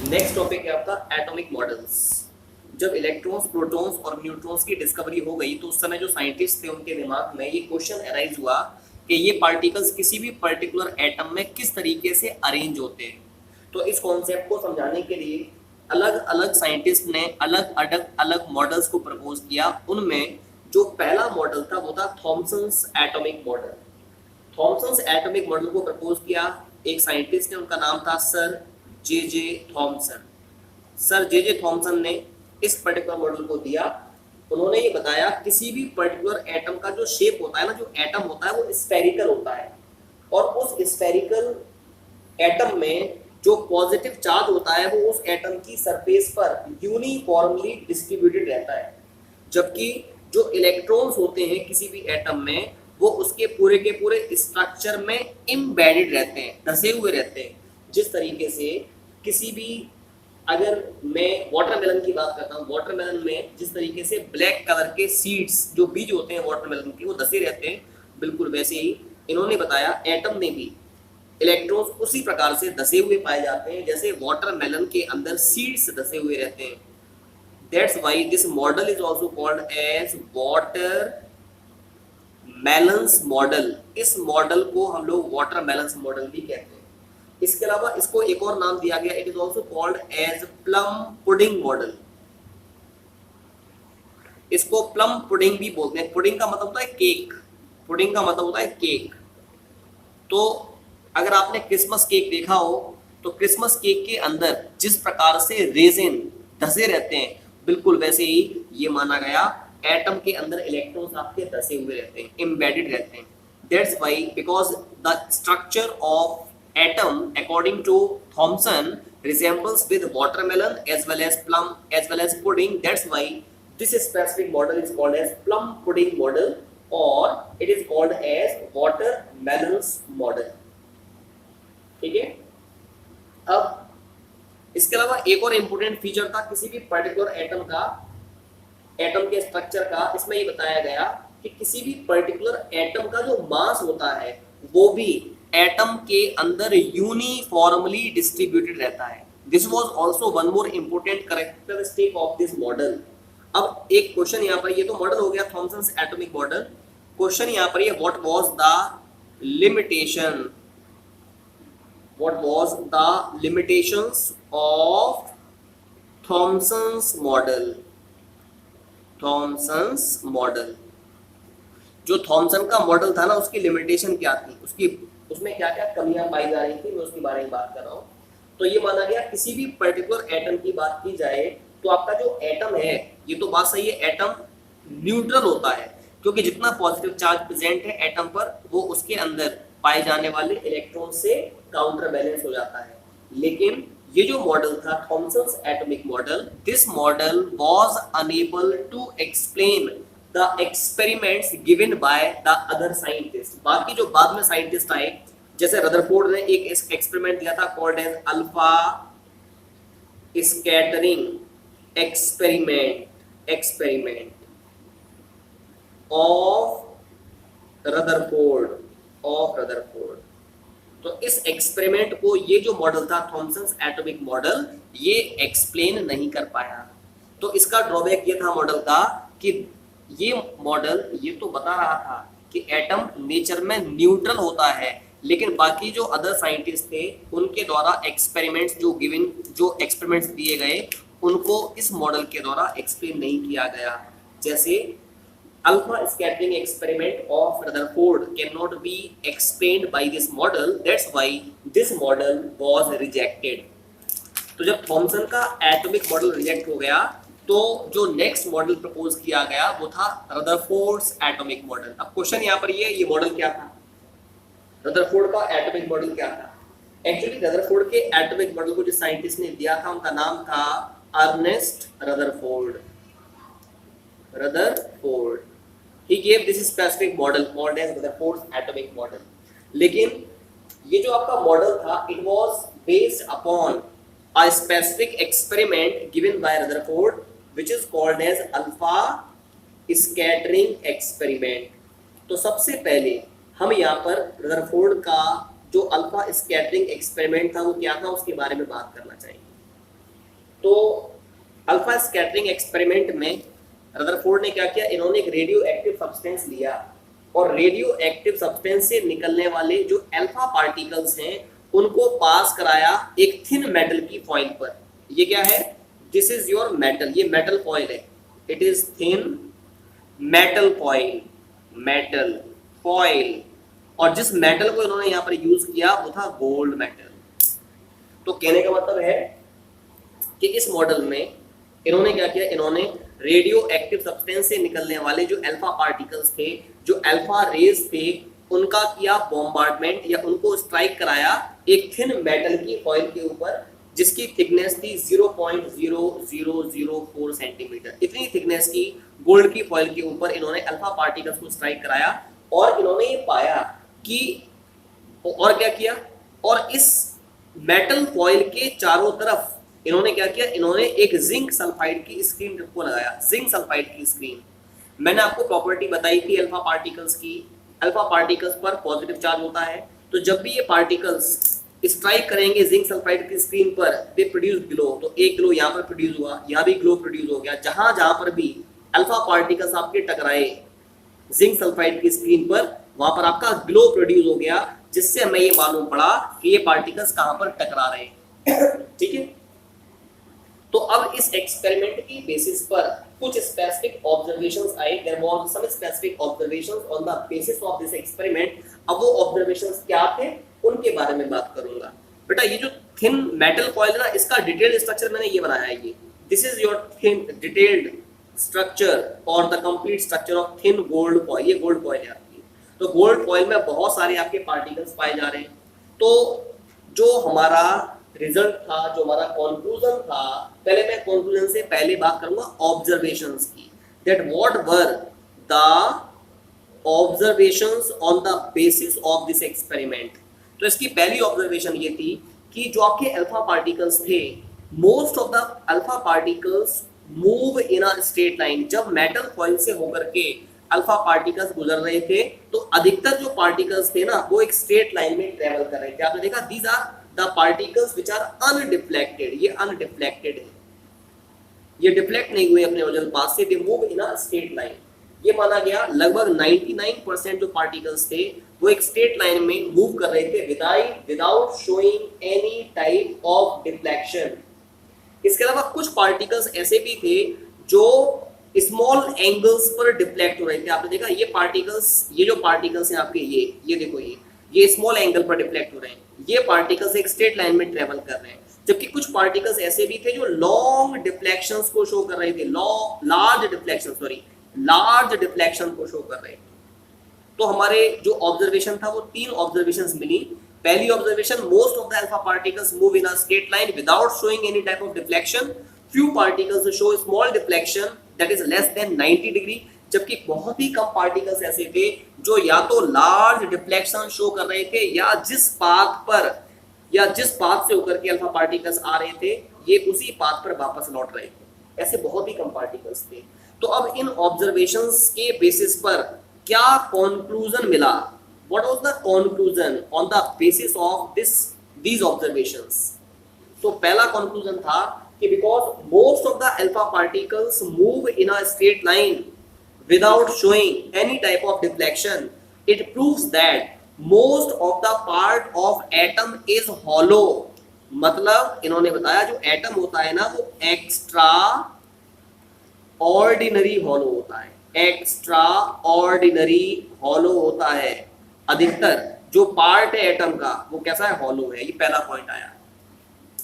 Next topic है आपका atomic models. जब इलेक्ट्रॉन्स, प्रोटॉन्स और न्यूट्रॉन्स की डिस्कवरी हो गई तो उस समय जो साइंटिस्ट थे उनके दिमाग में ये क्वेश्चन अराइज हुआ कि ये पार्टिकल्स किसी भी पर्टिकुलर एटम में किस तरीके से अरेंज होते हैं। तो इस कॉन्सेप्ट को समझाने के लिए अलग अलग साइंटिस्ट ने अलग अलग अलग मॉडल्स को प्रपोज किया। उनमें जो पहला मॉडल था वो था Thomson's atomic model. Thomson's atomic model को प्रपोज किया एक साइंटिस्ट ने, उनका नाम था सर जे जे थॉमसन। सर जे जे थॉमसन ने इस पर्टिकुलर मॉडल को दिया। उन्होंने ये बताया किसी भी पर्टिकुलर एटम का जो शेप होता है ना, जो एटम होता है वो स्फेरिकल होता है और उस स्फेरिकल एटम में जो पॉजिटिव चार्ज होता है वो उस एटम की सरफेस पर यूनिफॉर्मली डिस्ट्रीब्यूटेड रहता है, जबकि जो इलेक्ट्रॉन्स होते हैं किसी भी एटम में वो उसके पूरे के पूरे स्ट्रक्चर में इम्बेडेड रहते हैं, धसे हुए रहते हैं। जिस तरीके से किसी भी, अगर मैं वाटरमेलन की बात करता हूँ, वाटरमेलन में जिस तरीके से ब्लैक कलर के सीड्स जो बीज होते हैं वाटरमेलन के वो धसे रहते हैं, बिल्कुल वैसे ही इन्होंने बताया एटम में भी इलेक्ट्रॉन्स उसी प्रकार से धसे हुए पाए जाते हैं जैसे वाटरमेलन के अंदर सीड्स धसे हुए रहते हैं। That's why this model is also called as watermelons model। इस मॉडल को हम लोग वाटरमेलन्स मॉडल भी कहते हैं। इसके अलावा इसको एक और नाम दिया गया, it is also called as plum pudding model. इसको प्लम पुडिंग भी बोलते हैं। पुडिंग का मतलब होता है केक, पुडिंग का मतलब होता है केक। तो अगर आपने क्रिसमस केक देखा हो तो क्रिसमस केक के अंदर जिस प्रकार से रेजिन धसे रहते हैं, बिल्कुल वैसे ही ये माना गया एटम के अंदर इलेक्ट्रॉन्स आपके धसे हुए रहते हैं, एम्बेडेड रहते हैं। That's why because the structure of atom according to Thomson resembles with watermelon as well as plum as well as pudding. That's why this specific model is called as plum pudding model or it is called as watermelons model। ठीक है। अब इसके अलावा एक और important feature था किसी भी पर्टिकुलर एटम का, एटम के स्ट्रक्चर का। इसमें ये बताया गया कि किसी भी पर्टिकुलर एटम का जो मास होता है वो भी एटम के अंदर यूनिफॉर्मली डिस्ट्रीब्यूटेड रहता है। This was also one more important characteristic of this model. अब एक क्वेश्चन यहाँ पर, ये तो मॉडल हो गया थॉमसन्स एटॉमिक मॉडल। क्वेश्चन यहाँ पर ये what was the limitation, what was the limitations of Thomson's model. Thomson's model, जो थॉमसन का मॉडल था ना उसकी लिमिटेशन क्या थी, उसमें क्या क्या कमियां पाई जा रही थी, मैं उसके बारे में बात कर रहा हूँ। तो ये माना गया किसी भी पर्टिकुलर एटम की बात की जाए तो आपका जो एटम है, ये तो बात सही है, एटम न्यूट्रल होता है क्योंकि जितना पॉजिटिव चार्ज प्रेजेंट है एटम पर वो उसके अंदर पाए जाने वाले इलेक्ट्रॉन से काउंटर बैलेंस हो जाता है। लेकिन ये जो मॉडल था Thomson's atomic model, this model was unable to explain the experiments given by the other scientists। बाकी जो बाद में साइंटिस्ट आए, जैसे रदरफोर्ड ने एक एक्सपेरिमेंट दिया था called as alpha scattering experiment of Rutherford. तो इस एक्सपेरिमेंट को ये जो मॉडल था थॉमसन्स एटॉमिक मॉडल, ये एक्सप्लेन नहीं कर पाया। तो इसका ड्रॉबैक ये था मॉडल का कि ये मॉडल ये तो बता रहा था कि एटम नेचर में न्यूट्रल होता है, लेकिन बाकी जो अदर साइंटिस्ट थे उनके द्वारा एक्सपेरिमेंट्स जो एक्सपेरिमेंट्स दिए गए उनको इस मॉडल के द्वारा एक्सप्लेन नहीं किया गया। जैसे alpha scattering experiment of Rutherford can not be explained by this model, that's why this model was rejected. तो जब थॉमसन का एटॉमिक मॉडल रिजेक्ट हो गया तो जो नेक्स्ट मॉडल प्रपोज किया गया वो था रदरफोर्ड्स एटॉमिक मॉडल। अब क्वेश्चन यहाँ पर ये मॉडल क्या था, रदरफोर्ड का एटॉमिक मॉडल क्या था। एक्चुअली रदरफोर्ड के एटॉमिक मॉडल को जिस साइंटिस्ट ने दिया था उनका नाम था Ernest Rutherford. He gave this specific model called as Rutherford's atomic model. लेकिन ये जो आपका मॉडल था it was based upon a specific experiment given by Rutherford which is called as alpha scattering experiment। तो सबसे पहले हम यहाँ पर रदरफोर्ड का जो अल्फा स्कैटरिंग एक्सपेरिमेंट था वो क्या था उसके बारे में बात करना चाहिए। तो अल्फा स्कैटरिंग एक्सपेरिमेंट में रदरफोर्ड ने क्या किया, इन्होंने एक रेडियो एक्टिव सब्सटेंस लिया और रेडियो एक्टिव सब्सटेंस से निकलने वाले जो अल्फा पार्टिकल्स हैं उनको पास कराया एक थिन मेटल की फॉइल पर। ये क्या है, दिस इज योर मेटल, ये मेटल फॉइल है, it is thin metal foil, metal foil. और जिस मेटल को इन्होंने यहां पर यूज किया वो था गोल्ड मेटल। तो कहने का मतलब है कि इस मॉडल में इन्होंने क्या किया, इन्होंने रेडियो एक्टिव सब्सटेंस से निकलने वाले जो अल्फा पार्टिकल्स थे, जो अल्फा रेज थे, उनका किया बॉम्बार्डमेंट या उनको स्ट्राइक कराया एक थिन मेटल की फॉइल के ऊपर जिसकी थिकनेस थी 0.0004 सेंटीमीटर। इतनी थिकनेस की गोल्ड की फॉइल के ऊपर इन्होंने अल्फा पार्टिकल्स को स्ट्राइक कराया और इन्होंने ये पाया कि, और क्या किया, और इस मेटल फॉइल के चारों तरफ इन्होंने क्या किया, इन्होंने एक जिंक सल्फाइड की स्क्रीन को लगाया, जिंक सल्फाइड की स्क्रीन। मैंने आपको प्रॉपर्टी बताई थी अल्फा पार्टिकल्स की, अल्फा पार्टिकल्स पर पॉजिटिव चार्ज होता है, तो जब भी ये पार्टिकल्स स्ट्राइक करेंगे जिंक सल्फाइड की स्क्रीन पर, दे प्रोड्यूस ग्लो। तो एक ग्लो यहाँ पर प्रोड्यूस हुआ, यहाँ भी ग्लो प्रोड्यूस हो गया। जहां जहां पर भी अल्फा पार्टिकल्स आपके टकराए जिंक सल्फाइड की स्क्रीन पर, वहां पर आपका ग्लो प्रोड्यूस हो गया, जिससे हमें ये मालूम पड़ा कि ये पार्टिकल्स कहां पर टकरा रहे हैं। ठीक है, तो अब इस एक्सपेरिमेंट की बेसिस पर कुछ स्पेसिफिक ऑब्जर्वेशंस आए, there was some specific observations on the basis of this experiment. अब वो ऑब्जर्वेशंस क्या थे उनके बारे में बात करूंगा। बेटा ये जो थिन मेटल फॉइल है ना, इसका डिटेल्ड स्ट्रक्चर मैंने ये बनाया है, ये this is your thin detailed structure और the complete structure of thin gold foil. ये गोल्ड फॉइल है आपकी। तो गोल्ड फॉइल में बहुत सारे आपके पार्टिकल्स पाए जा रहे हैं। तो जो हमारा रिजल्ट था, जो हमारा कंक्लूजन था, पहले मैं कंक्लूजन से पहले बात करूंगा ऑब्जर्वेशंस की, that what were the observations on the basis of this experiment. तो इसकी पहली ऑब्जर्वेशन ये थी कि जो आपके अल्फा पार्टिकल्स थे, most of the alpha particles move in a straight line. जब मेटल फॉइल से होकर के अल्फा पार्टिकल्स गुजर रहे थे तो अधिकतर जो पार्टिकल्स थे ना वो एक स्ट्रेट लाइन में ट्रेवल कर रहे थे। आपने देखा these are the particles which are undeflected, ये अनडिफ्लेक्टेड है, ये डिफ्लेक्ट नहीं हुए अपने ओरिजिनल पाथ से, they move in a straight line. ये माना गया लगभग 99% जो पार्टिकल्स थे वो एक स्ट्रेट लाइन में मूव कर रहे थे without showing any type of deflection. इसके अलावा कुछ पार्टिकल्स ऐसे भी थे जो स्मॉल एंगल्स पर डिफ्लेक्ट हो रहे थे। आपने देखा ये पार्टिकल्स, ये जो पार्टिकल्स हैं आपके, ये देखो, ये स्मॉल एंगल पर डिफ्लेक्ट हो रहे हैं। ये पार्टिकल्स एक स्ट्रेट लाइन में ट्रेवल कर रहे हैं, जबकि कुछ पार्टिकल्स ऐसे भी थे जो लॉन्ग डिफ्लेक्शंस को शो कर रहे थे, लार्ज डिफ्लेक्शन को शो कर रहे थे। तो हमारे जो ऑब्जर्वेशन था वो 3 ऑब्जर्वेशंस मिली। पहली observation, most of the alpha particles move in a straight line without showing any type of deflection. Few particles show small deflection that is less than 90 degree, जबकि बहुत ही कम पार्टिकल्स ऐसे थे जो या तो लार्ज डिफ्लेक्शन शो कर रहे थे या जिस पाथ से होकर के अल्फा पार्टिकल्स आ रहे थे ये उसी पाथ पर वापस लौट रहे थे। ऐसे बहुत ही कम पार्टिकल्स थे। तो अब इन ऑब्जर्वेशंस के बेसिस पर क्या कंक्लूजन मिला, what was the conclusion on the basis of these observations. तो पहला कंक्लूजन था कि because most of the alpha particles move in a straight line without showing any type of deflection, it proves that most of the part of atom is hollow। मतलब इन्होंने बताया जो atom होता है ना वो एक्स्ट्रा ऑर्डिनरी हॉलो होता है, एक्स्ट्रा ऑर्डिनरी हॉलो होता है। अधिकतर जो पार्ट है एटम का वो कैसा है, हॉलो है। ये पहला पॉइंट आया।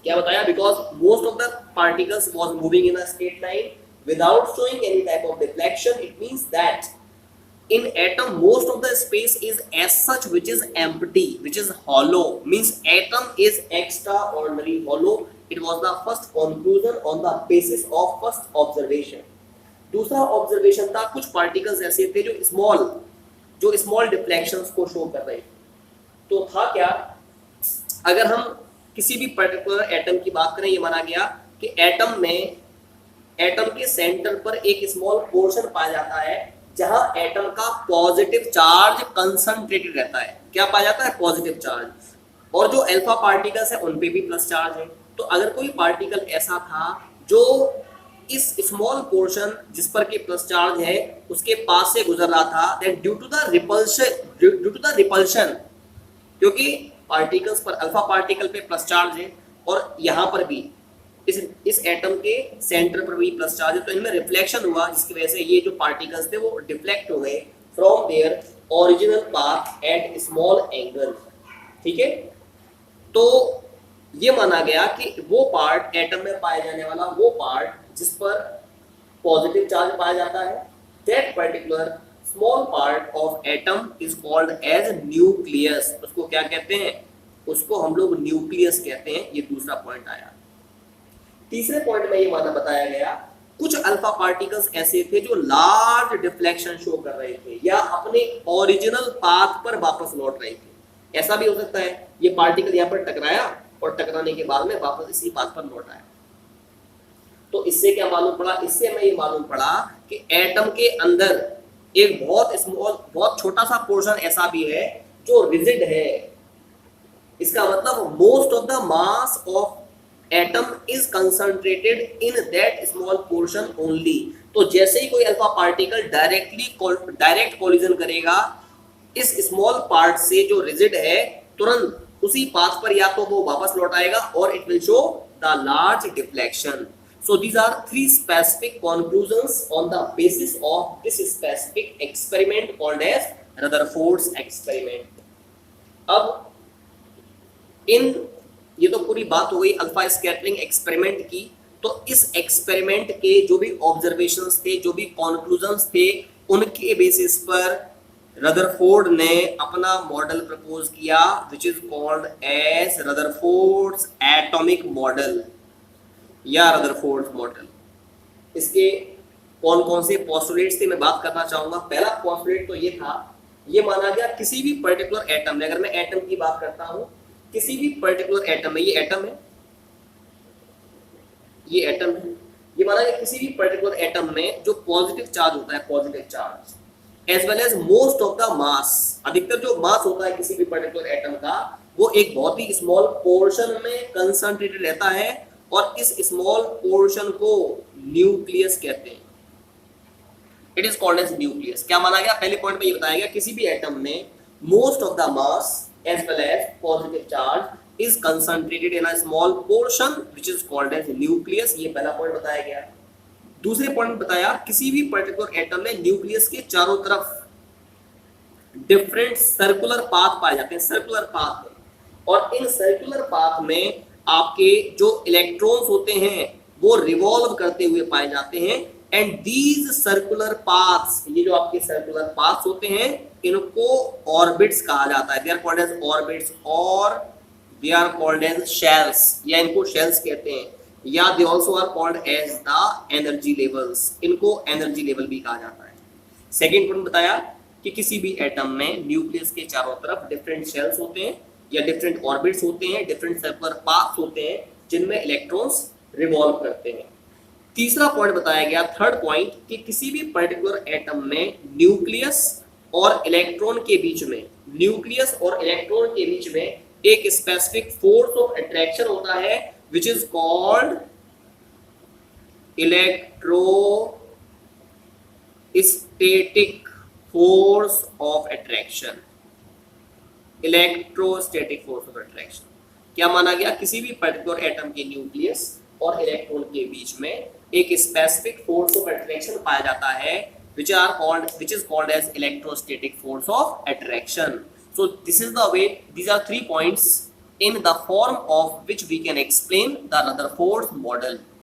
क्या बताया, because most of the particles was moving in a straight line without showing any type of deflection, it means that in atom most of the space is as such which is empty, which is hollow, means atom is extraordinary hollow। It was the first conclusion on the basis of first observation। दूसरा observation था कुछ particles ऐसे थे जो small deflections को show कर रहे थे। तो था क्या, अगर हम किसी भी पर्टिकुलर एटम की बात करें, ये माना गया कि एटम के सेंटर पर एक स्मॉल पोर्शन पाया जाता है जहां एटम का पॉजिटिव चार्ज कंसंट्रेटेड रहता है। क्या पाया जाता है, पॉजिटिव चार्ज। और जो अल्फा पार्टिकल्स है उन पे भी प्लस चार्ज है। तो अगर कोई पार्टिकल ऐसा था जो इस स्मॉल पोर्शन जिस पर कि प्लस चार्ज है उसके पास से गुजर रहा था, then due to the repulsion, क्योंकि पार्टिकल्स पर अल्फा पार्टिकल पे प्लस चार्ज है और यहाँ पर भी इस एटम के सेंटर पर भी प्लस चार्ज है, तो इनमें रिफ्लेक्शन हुआ जिसकी वजह से ये जो पार्टिकल्स थे वो डिफ्लेक्ट हो गए from their original path at small angle. ठीक है, तो ये माना गया कि वो पार्ट एटम में पाया जाने वाला वो पार्ट जिस पर पॉजिटिव चार्ज पाया जाता है, that particular small part of atom is called as nucleus. उसको क्या कहते हैं? उसको हम लोग न्यूक्लियस कहते हैं। ये दूसरा पॉइंट आया। तीसरे पॉइंट में ये माना बताया गया कुछ अल्फा पार्टिकल्स ऐसे थे जो लार्ज डिफ्लेक्शन शो कर रहे थे या अपने ओरिजिनल पाथ पर वापस लौट रहे थे। ऐसा भी हो सकता है ये पार्टिकल यहाँ पर टकराया और टकराने के बाद में वापस इसी पाथ पर लौट आया। तो इससे क्या मालूम पड़ा? इससे हमें ये मालूम पड़ा कि एटम के अंदर एक बहुत छोटा सा पोर्शन ऐसा भी है जो रिजिड है। इसका मतलब most of the mass of atom is concentrated in that small portion only. तो जैसे ही कोई अल्फा पार्टिकल डायरेक्ट कोलिजन करेगा इस स्मॉल पार्ट से जो रिजिड है, तुरंत उसी पाथ पर या तो वो वापस लौट आएगा और it will show the large deflection. So these are three specific conclusions on the basis of this specific experiment called as Rutherford's experiment. अब ये तो पूरी बात हो गई अल्फा स्कैटरिंग एक्सपेरिमेंट की। तो इस एक्सपेरिमेंट के जो भी ऑब्जर्वेशंस थे, जो भी कॉन्क्लूजन्स थे, उनके बेसिस पर रदरफोर्ड ने अपना मॉडल प्रपोज किया which is called as Rutherford's atomic model या रदरफोर्ड मॉडल। इसके कौन कौन से पोस्टुलेट्स थे मैं बात करना चाहूंगा। पहला पोस्टुलेट तो ये था, ये माना गया किसी भी पर्टिकुलर एटम में, अगर मैं एटम की बात करता हूं, किसी भी पर्टिकुलर एटम में, ये एटम है, ये एटम है, ये माना गया किसी भी पर्टिकुलर एटम में जो पॉजिटिव चार्ज होता है, positive charge as well as most of the mass, अधिकतर जो मास होता है किसी भी पर्टिकुलर एटम का वो एक बहुत ही स्मॉल पोर्शन में कंसंट्रेटेड रहता है और इस स्मॉल पोर्शन को न्यूक्लियस कहते हैं। It is called as nucleus. क्या माना गया? पहले पॉइंट में ये बताया गया किसी भी एटम में most of the mass as well as positive charge is concentrated in a small portion which is called as nucleus. ये पहला पॉइंट बताया गया। दूसरे पॉइंट बताया किसी भी पर्टिकुलर एटम में न्यूक्लियस के चारों तरफ डिफरेंट सर्कुलर पाथ पाए जाते हैं, सर्कुलर पाथ, और इन सर्कुलर पाथ में आपके जो इलेक्ट्रॉन्स होते हैं वो रिवॉल्व करते हुए पाए जाते हैं। एंड दीज सर्कुलर पाथ्स, ये जो आपके सर्कुलर पाथ्स होते हैं इनको ऑर्बिट्स कहा जाता है। They are called as orbits और they are called as shells, या इनको शेल्स कहते हैं, या they also are called as the energy levels, इनको एनर्जी लेवल भी कहा जाता है। सेकेंड पॉइंट बताया कि किसी भी एटम में न्यूक्लियस के चारों तरफ डिफरेंट शेल्स होते हैं या डिफरेंट ऑर्बिट्स होते हैं, डिफरेंट सर्कुलर पाथ्स होते हैं जिनमें इलेक्ट्रॉन्स रिवॉल्व करते हैं। तीसरा पॉइंट बताया गया, थर्ड पॉइंट, कि किसी भी पर्टिकुलर एटम में न्यूक्लियस और इलेक्ट्रॉन के बीच में, न्यूक्लियस और इलेक्ट्रॉन के बीच में एक स्पेसिफिक फोर्स ऑफ अट्रैक्शन होता है विच is called electrostatic force of attraction. Electrostatic force of attraction क्या माना गया? किसी भी पर्टिकुलर एटम के न्यूक्लियस और इलेक्ट्रॉन के बीच में एक स्पेसिफिक फोर्स ऑफ अट्रैक्शन पाया जाता है which is called as electrostatic force of attraction. So this is the way, these are 3 points in the form of which we can explain the Rutherford model.